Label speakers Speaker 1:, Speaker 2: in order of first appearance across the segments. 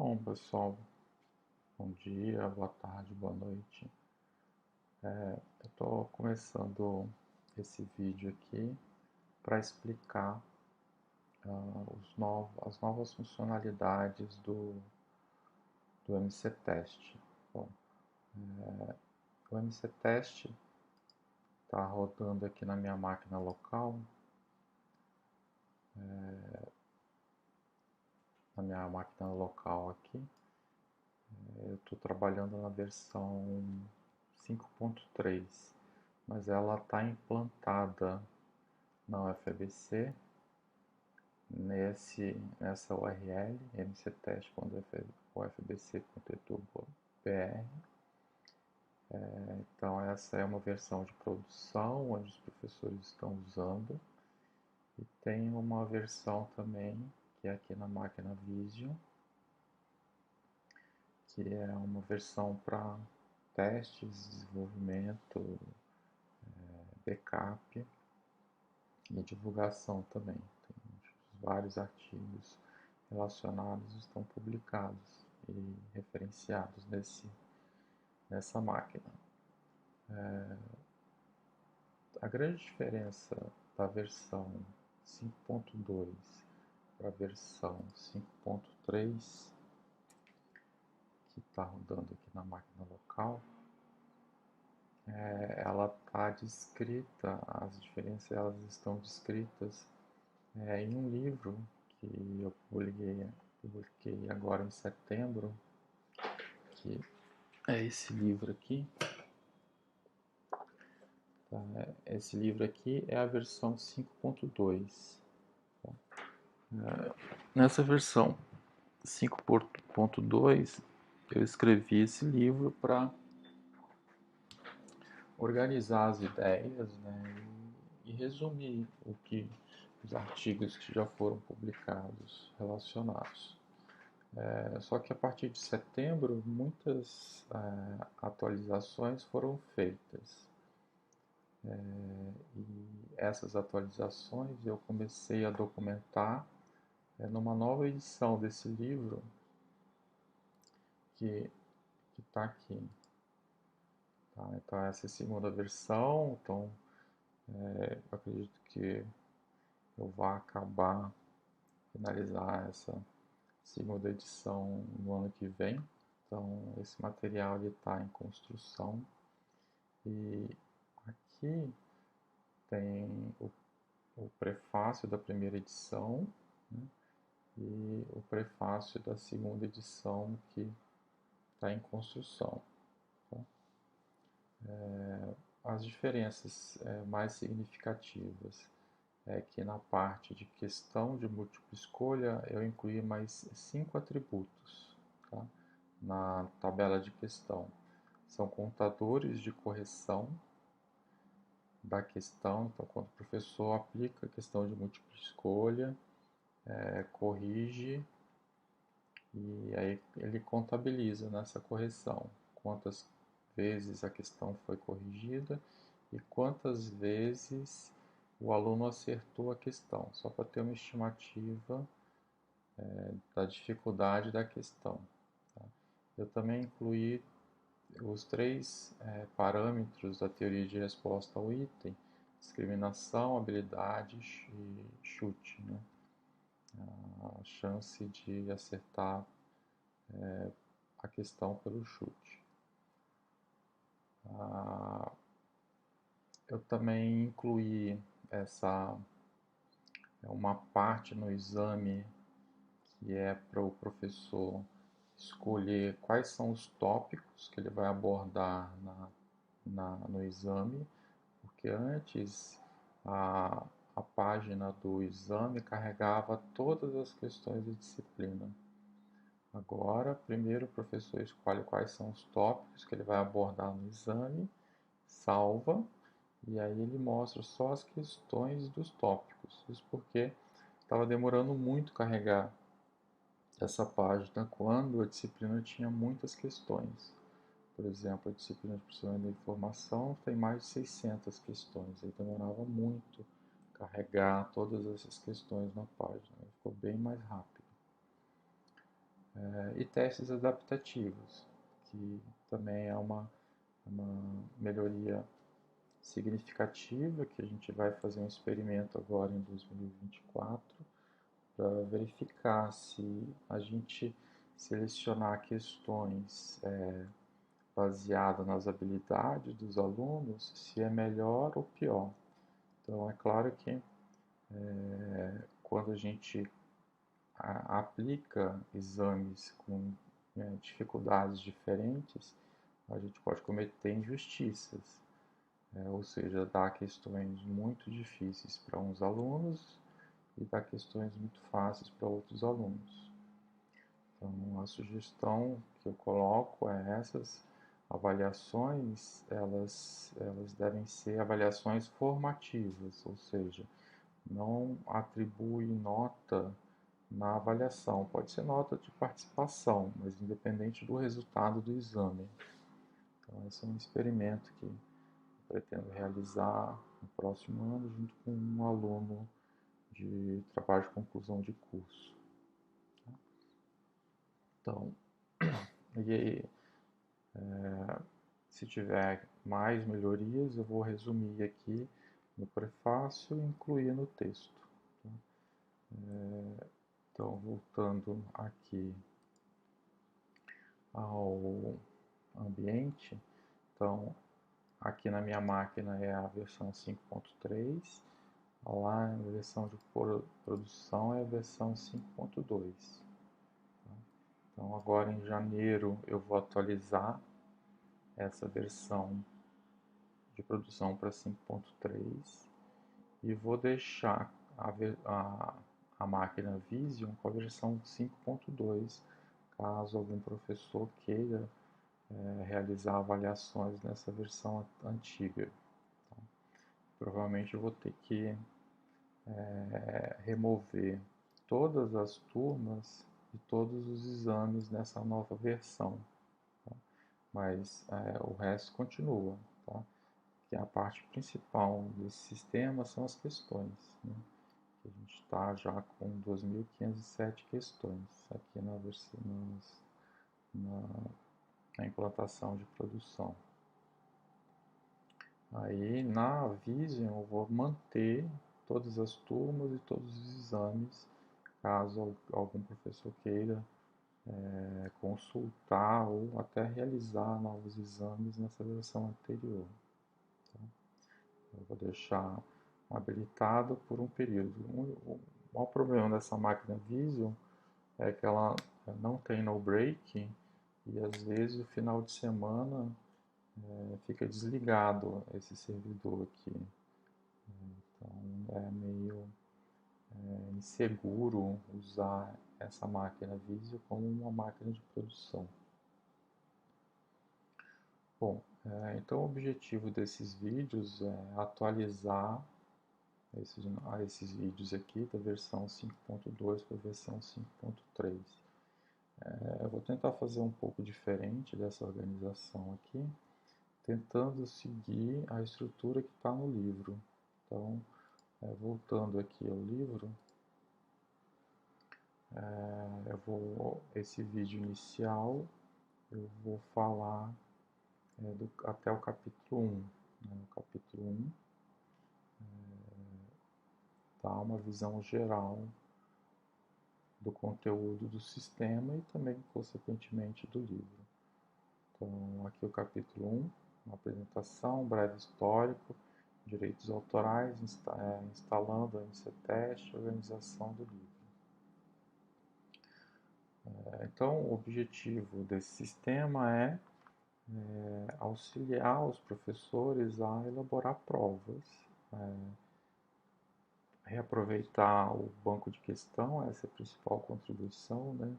Speaker 1: Bom, pessoal, bom dia, boa tarde, boa noite. Eu estou começando esse vídeo aqui para explicar as novas funcionalidades do MC-Test. Bom, o MC-Test está rodando aqui na minha máquina local, aqui. Eu estou trabalhando na versão 5.3, mas ela está implantada na UFABC nessa URL mctest.ufbc.edu.br. Então essa é uma versão de produção onde os professores estão usando, e tem uma versão também que é aqui na máquina Vision, que é uma versão para testes, desenvolvimento, backup e divulgação também. Vários artigos relacionados estão publicados e referenciados nessa máquina. A grande diferença da versão 5.2 para a versão 5.3, que está rodando aqui na máquina local, ela está descrita, as diferenças elas estão descritas em um livro que eu publiquei agora em setembro, que é esse livro aqui. Tá? Esse livro aqui é a versão 5.2. Nessa versão 5.2 eu escrevi esse livro para organizar as ideias, né, e resumir os artigos que já foram publicados relacionados. Só que a partir de setembro muitas atualizações foram feitas. E essas atualizações eu comecei a documentar numa nova edição desse livro que está aqui. Tá? Então essa é a segunda versão, então eu acredito que eu vá acabar, finalizar essa segunda edição no ano que vem. Então esse material está em construção, e aqui tem o prefácio da primeira edição, né, e o prefácio da segunda edição que está em construção. Tá? As diferenças mais significativas é que na parte de questão de múltipla escolha eu incluí mais 5 atributos, tá? Na tabela de questão. São contadores de correção da questão, então quando o professor aplica a questão de múltipla escolha, corrige, e aí ele contabiliza nessa correção quantas vezes a questão foi corrigida e quantas vezes o aluno acertou a questão, só para ter uma estimativa da dificuldade da questão. Tá? Eu também incluí os 3 parâmetros da teoria de resposta ao item: discriminação, habilidade e chute, né? A chance de acertar a questão pelo chute. Eu também incluí uma parte no exame que é para o professor escolher quais são os tópicos que ele vai abordar no exame, porque antes a página do exame carregava todas as questões da disciplina. Agora, primeiro o professor escolhe quais são os tópicos que ele vai abordar no exame, salva, e aí ele mostra só as questões dos tópicos. Isso porque estava demorando muito carregar essa página quando a disciplina tinha muitas questões. Por exemplo, a disciplina de processamento da informação tem mais de 600 questões, aí demorava muito carregar todas essas questões na página, ficou bem mais rápido. E testes adaptativos, que também é uma melhoria significativa, que a gente vai fazer um experimento agora em 2024 para verificar se a gente selecionar questões baseadas nas habilidades dos alunos, se é melhor ou pior. Então, é claro que quando a gente aplica exames com dificuldades diferentes, a gente pode cometer injustiças, ou seja, dar questões muito difíceis para uns alunos e dar questões muito fáceis para outros alunos. Então, a sugestão que eu coloco é essas avaliações, elas devem ser avaliações formativas, ou seja, não atribui nota na avaliação. Pode ser nota de participação, mas independente do resultado do exame. Então, esse é um experimento que eu pretendo realizar no próximo ano, junto com um aluno de trabalho de conclusão de curso. Então, e aí, se tiver mais melhorias, eu vou resumir aqui no prefácio e incluir no texto. Então, voltando aqui ao ambiente, então, aqui na minha máquina é a versão 5.3, lá na versão de produção é a versão 5.2. Então, agora em janeiro eu vou atualizar essa versão de produção para 5.3 e vou deixar a máquina Vision com a versão 5.2, caso algum professor queira realizar avaliações nessa versão antiga. Então, provavelmente eu vou ter que remover todas as turmas e todos os exames nessa nova versão, tá? Mas o resto continua, tá? Que a parte principal desse sistema são as questões, né? Que a gente está já com 2.507 questões aqui na implantação de produção. Aí na Vision eu vou manter todas as turmas e todos os exames, caso algum professor queira consultar ou até realizar novos exames nessa versão anterior. Tá? Eu vou deixar habilitado por um período. O maior problema dessa máquina Vision é que ela não tem no break e às vezes o final de semana fica desligado esse servidor aqui. Então é meio inseguro usar essa máquina Visio como uma máquina de produção. Bom, então o objetivo desses vídeos é atualizar esses vídeos aqui da versão 5.2 para a versão 5.3. Eu vou tentar fazer um pouco diferente dessa organização aqui, tentando seguir a estrutura que está no livro. Então, voltando aqui ao livro, esse vídeo inicial eu vou falar até o capítulo 1. No capítulo 1 dá uma visão geral do conteúdo do sistema e também, consequentemente, do livro. Então, aqui o capítulo 1, uma apresentação, um breve histórico, direitos autorais, instalando a NCTest, organização do livro. Então, o objetivo desse sistema é auxiliar os professores a elaborar provas, reaproveitar o banco de questão, essa é a principal contribuição, né?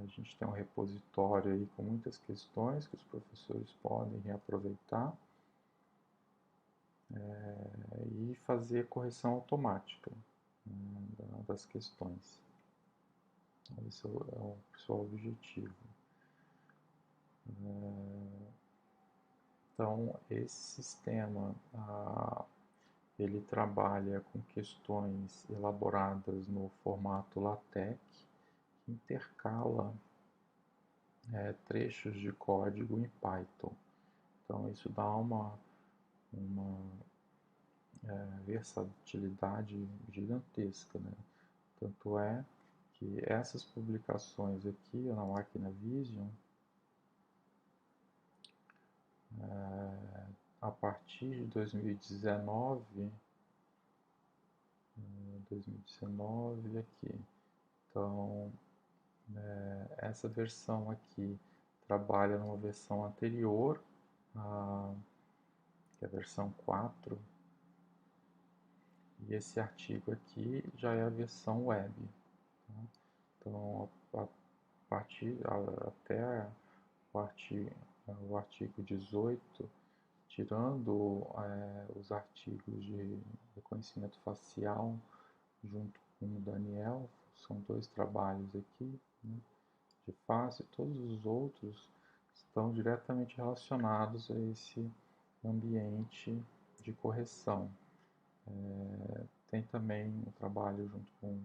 Speaker 1: A gente tem um repositório aí com muitas questões que os professores podem reaproveitar e fazer correção automática, né, das questões. Esse é o principal objetivo. Então, esse sistema ele trabalha com questões elaboradas no formato LaTeX, que intercala trechos de código em Python. Então isso dá uma versatilidade gigantesca, né? Tanto é que essas publicações aqui na máquina Vision, a partir de 2019 aqui. Então, essa versão aqui trabalha numa versão anterior, que é a versão 4, e esse artigo aqui já é a versão web. Tá? Então, a partir até o artigo 18, tirando os artigos de reconhecimento facial junto com o Daniel, são 2 trabalhos aqui, né, de face, todos os outros estão diretamente relacionados a esse ambiente de correção. Tem também um trabalho junto com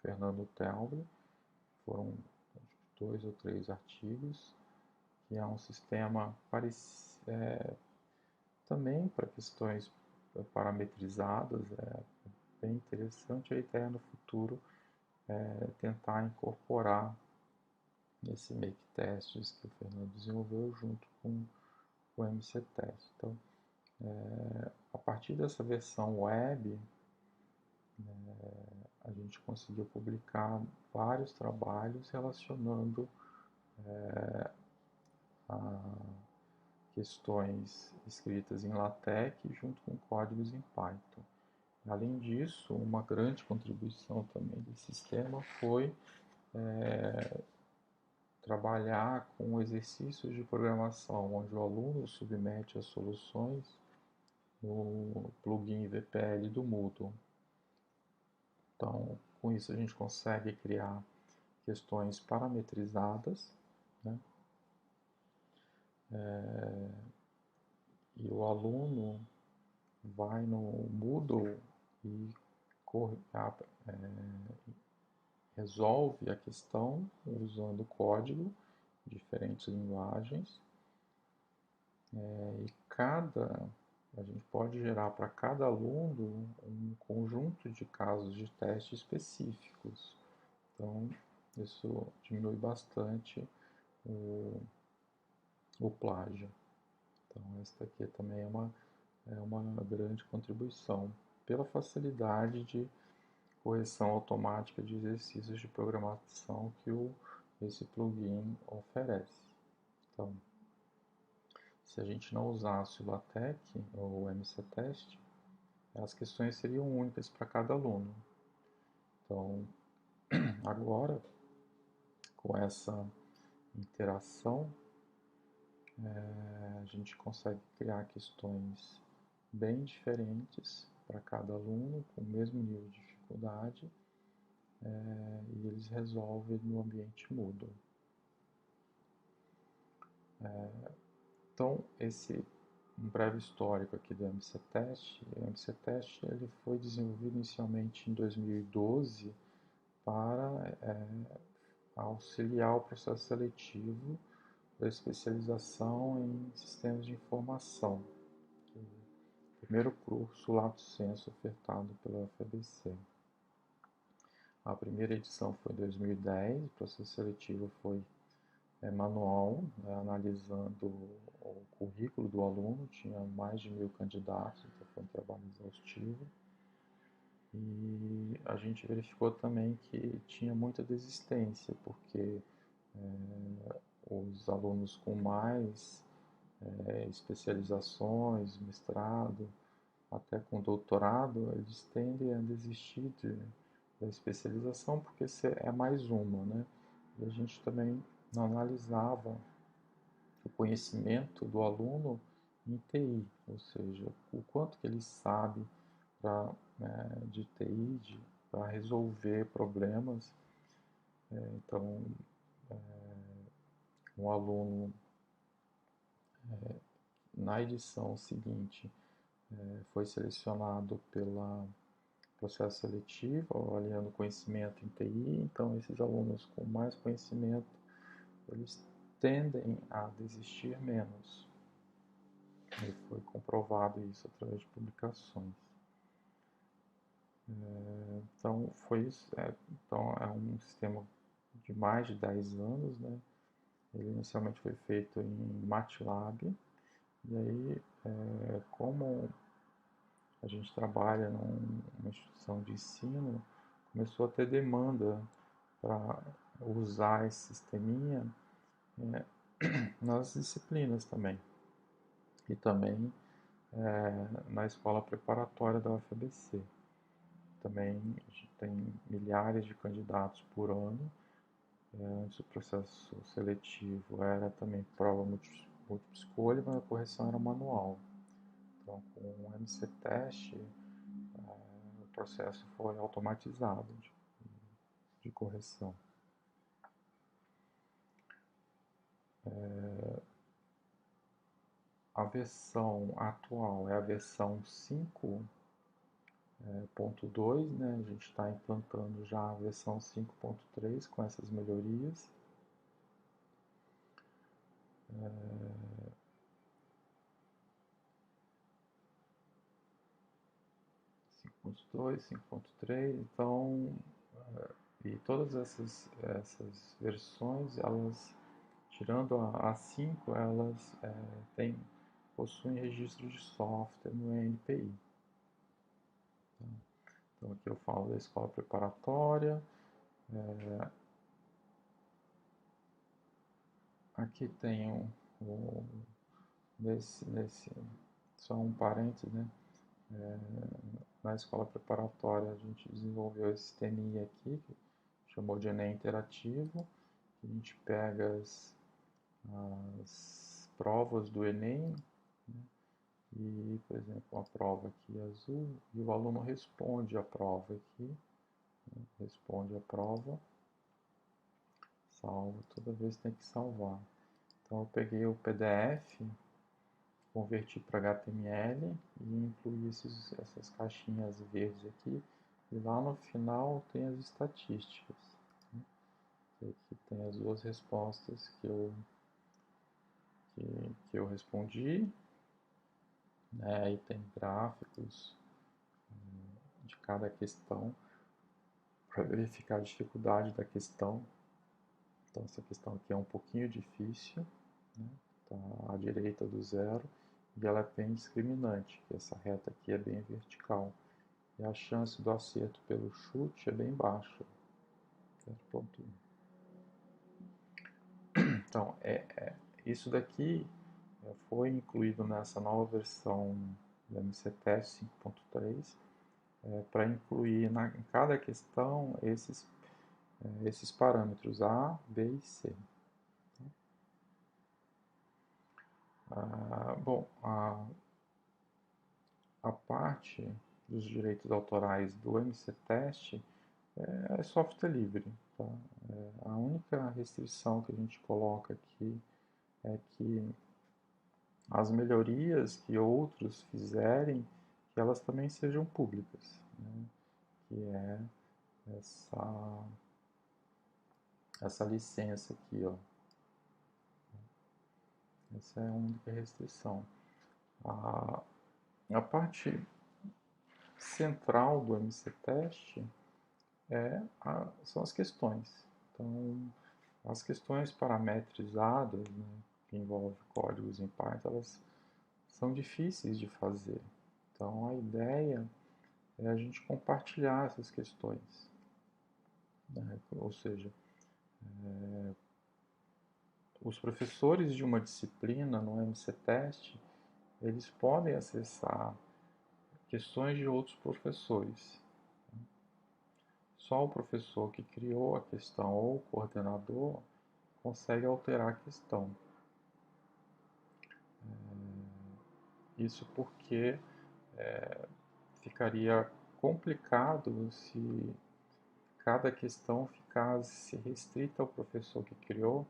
Speaker 1: Fernando Telbler, foram 2 ou 3 artigos, que é um sistema também para questões parametrizadas, bem interessante. A ideia no futuro é tentar incorporar esse make testes que o Fernando desenvolveu junto com o MC Test. Então, a partir dessa versão web, a gente conseguiu publicar vários trabalhos relacionando a questões escritas em LaTeX junto com códigos em Python. Além disso, uma grande contribuição também desse sistema foi trabalhar com exercícios de programação, onde o aluno submete as soluções no plugin VPL do Moodle. Então, com isso a gente consegue criar questões parametrizadas, né? E o aluno vai no Moodle e resolve a questão usando código, diferentes linguagens, e a gente pode gerar para cada aluno um conjunto de casos de teste específicos. Então, isso diminui bastante o plágio. Então, esta aqui também é uma grande contribuição pela facilidade de correção automática de exercícios de programação que esse plugin oferece. Então, se a gente não usasse o LaTeX ou o MCTest, as questões seriam únicas para cada aluno. Então, agora, com essa interação, a gente consegue criar questões bem diferentes para cada aluno, com o mesmo nível de dificuldade, e eles resolvem no ambiente Moodle. Então, um breve histórico aqui do MCTest. O MCTest ele foi desenvolvido inicialmente em 2012 para auxiliar o processo seletivo da especialização em sistemas de informação. O primeiro curso lato sensu ofertado pela UFABC. A primeira edição foi em 2010, o processo seletivo foi manual, né, analisando o currículo do aluno, tinha mais de 1000 candidatos, então foi um trabalho exaustivo. E a gente verificou também que tinha muita desistência, porque os alunos com mais especializações, mestrado, até com doutorado, eles tendem a desistir da especialização porque é mais uma, né? E a gente também não analisava o conhecimento do aluno em TI, ou seja, o quanto que ele sabe de TI para resolver problemas. Então, um aluno na edição seguinte foi selecionado pelo processo seletivo, avaliando conhecimento em TI. Então, esses alunos com mais conhecimento eles tendem a desistir menos. E foi comprovado isso através de publicações. Então, foi isso. Então, é um sistema de mais de 10 anos, né? Ele inicialmente foi feito em MATLAB, e aí, como a gente trabalha numa instituição de ensino, começou a ter demanda para usar esse sisteminha nas disciplinas também. E também na escola preparatória da UFABC. Também a gente tem milhares de candidatos por ano. Antes o processo seletivo era também prova múltipla escolha, mas a correção era manual. Então, com o MC-Teste, o processo foi automatizado de correção. A versão atual é a versão 5.2, né? A gente está implantando já a versão 5.3 com essas melhorias. 5.2, 5.3, então, e todas essas versões, elas, tirando a 5, elas possuem registro de software no NPI. Então aqui eu falo da escola preparatória. Aqui tem só um parênteses, né? Na escola preparatória a gente desenvolveu esse sisteminha aqui, que chamou de Enem Interativo. A gente pega as provas do Enem, né? E, por exemplo, a prova aqui azul, e o aluno responde a prova aqui, né? Responde a prova, salva, toda vez tem que salvar. Então eu peguei o PDF, converti para HTML e incluí essas caixinhas verdes aqui, e lá no final tem as estatísticas, né? Aqui tem as duas respostas que eu respondi, né? Aí tem gráficos de cada questão para verificar a dificuldade da questão. Então essa questão aqui é um pouquinho difícil, né? Tá à direita do zero, e ela é bem discriminante, que essa reta aqui é bem vertical. E a chance do acerto pelo chute é bem baixa, 0,1. Então, isso daqui foi incluído nessa nova versão do MC-Teste 5.3, para incluir em cada questão esses parâmetros A, B e C. Bom, a parte dos direitos autorais do MC-Teste é software livre. Tá? A única restrição que a gente coloca aqui é que as melhorias que outros fizerem, que elas também sejam públicas, né? Que é essa licença aqui, ó. Essa é a única restrição. A parte central do MC-Teste são as questões. Então, as questões parametrizadas, né, que envolvem códigos em Python, elas são difíceis de fazer. Então, a ideia é a gente compartilhar essas questões, né? Ou seja, os professores de uma disciplina no MC-Teste, eles podem acessar questões de outros professores. Só o professor que criou a questão ou o coordenador consegue alterar a questão. Isso porque ficaria complicado se cada questão ficasse restrita ao professor que criou.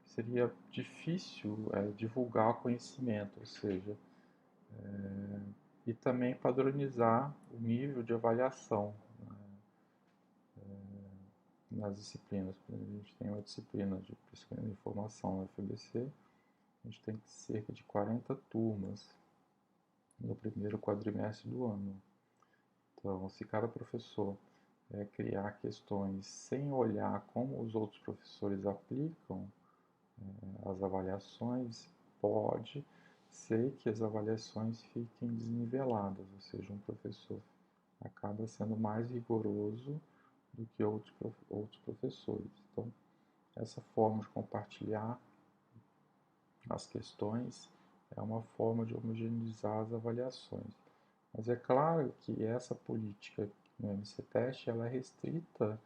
Speaker 1: Seria difícil divulgar conhecimento, ou seja, e também padronizar o nível de avaliação. nas disciplinas. A gente tem uma disciplina de pesquisa de informação na UFABC, a gente tem cerca de 40 turmas no primeiro quadrimestre do ano. Então, se cada professor criar questões sem olhar como os outros professores aplicam as avaliações, pode ser que as avaliações fiquem desniveladas, ou seja, um professor acaba sendo mais rigoroso do que outros professores. Então, essa forma de compartilhar as questões é uma forma de homogeneizar as avaliações. Mas é claro que essa política no MC-Teste ela é restrita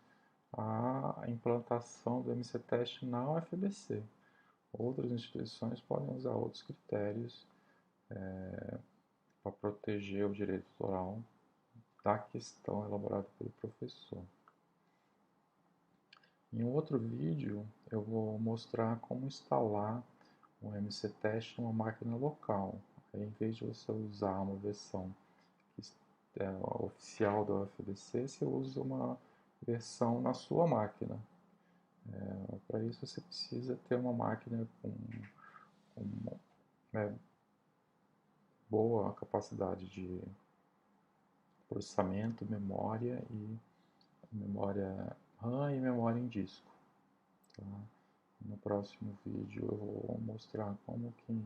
Speaker 1: à implantação do MC-Teste na UFABC. Outras instituições podem usar outros critérios para proteger o direito autoral da questão elaborada pelo professor. Em um outro vídeo, eu vou mostrar como instalar o MC-Teste numa máquina local. Aí, em vez de você usar uma versão oficial da UFABC, você usa uma versão na sua máquina. Para isso, você precisa ter uma máquina com boa capacidade de processamento, memória RAM e memória em disco. Tá? No próximo vídeo eu vou mostrar como que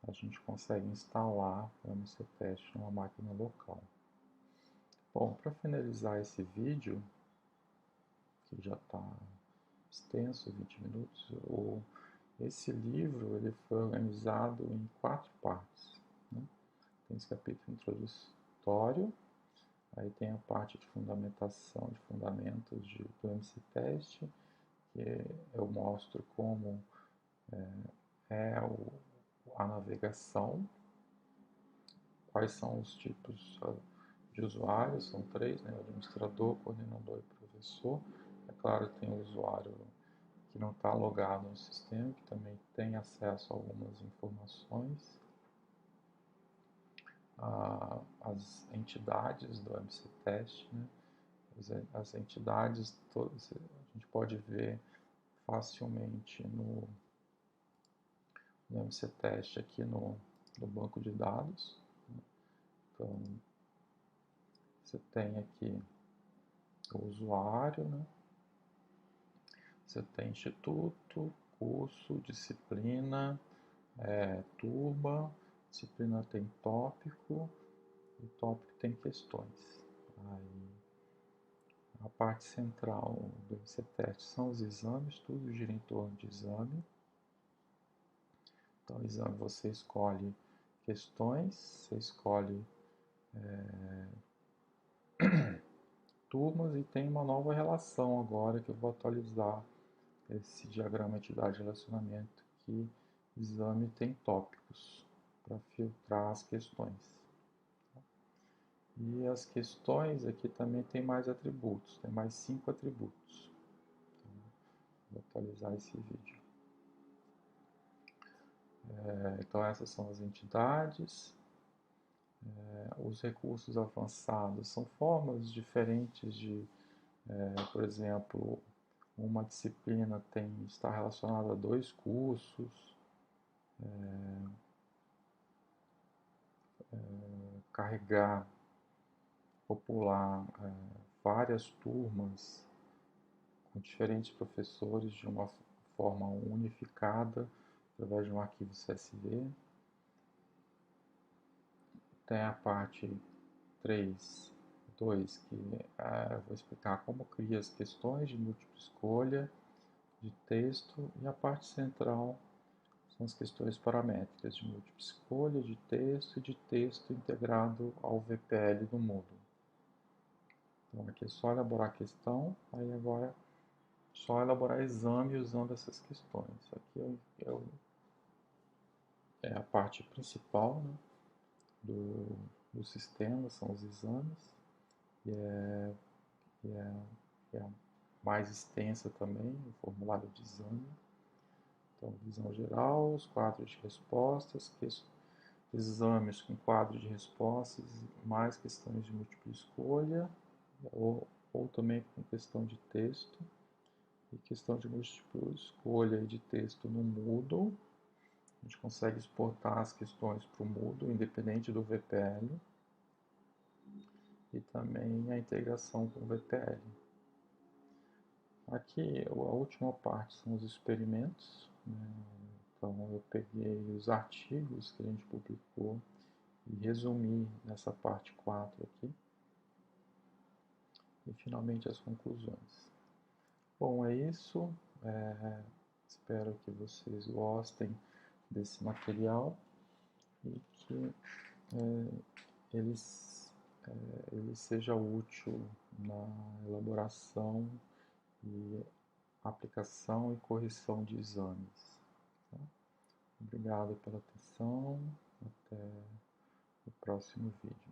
Speaker 1: a gente consegue instalar o MC-Teste numa máquina local. Bom, para finalizar esse vídeo, que já está extenso, 20 minutos, esse livro ele foi organizado em 4 partes. Né? Tem esse capítulo introdutório, aí tem a parte de fundamentação, de fundamentos do MC-Teste, que eu mostro como a navegação, quais são os tipos de usuários, são 3, né? Administrador, coordenador e professor. É claro que tem o usuário que não está logado no sistema, que também tem acesso a algumas informações. As entidades do MC-Teste, né? As entidades todas a gente pode ver facilmente no MC-Teste aqui no banco de dados. Então, você tem aqui o usuário, né? Você tem instituto, curso, disciplina, turma, disciplina tem tópico, e tópico tem questões. Aí, a parte central do MC-Teste são os exames, tudo gira em torno de exame. Então, exame você escolhe questões, você escolhe turmas e tem uma nova relação agora que eu vou atualizar esse diagrama entidade-relacionamento, que exame tem tópicos para filtrar as questões. E as questões aqui também tem mais atributos, tem mais 5 atributos. Então, vou atualizar esse vídeo. Então essas são as entidades. Os recursos avançados são formas diferentes de, por exemplo, uma disciplina está relacionada a 2 cursos, carregar, popular várias turmas com diferentes professores de uma forma unificada através de um arquivo CSV. Tem a parte 3.2, que eu vou explicar como cria as questões de múltipla escolha, de texto, e a parte central são as questões paramétricas de múltipla escolha, de texto e de texto integrado ao VPL do Moodle. Então aqui é só elaborar a questão, aí agora é só elaborar exame usando essas questões. Aqui é a parte principal, né, do sistema, são os exames, e é a mais extensa também, o formulário de exame. Então, visão geral, os quadros de respostas, exames com quadro de respostas, mais questões de múltipla escolha, ou ou também com questão de texto e questão de múltipla escolha de texto no Moodle. A gente consegue exportar as questões para o Moodle, independente do VPL, e também a integração com o VPL. Aqui, a última parte são os experimentos, né? Então, eu peguei os artigos que a gente publicou e resumi nessa parte 4 aqui. E, finalmente, as conclusões. Bom, é isso. Espero que vocês gostem desse material e que ele seja útil na elaboração e aplicação e correção de exames. Tá? Obrigado pela atenção. Até o próximo vídeo.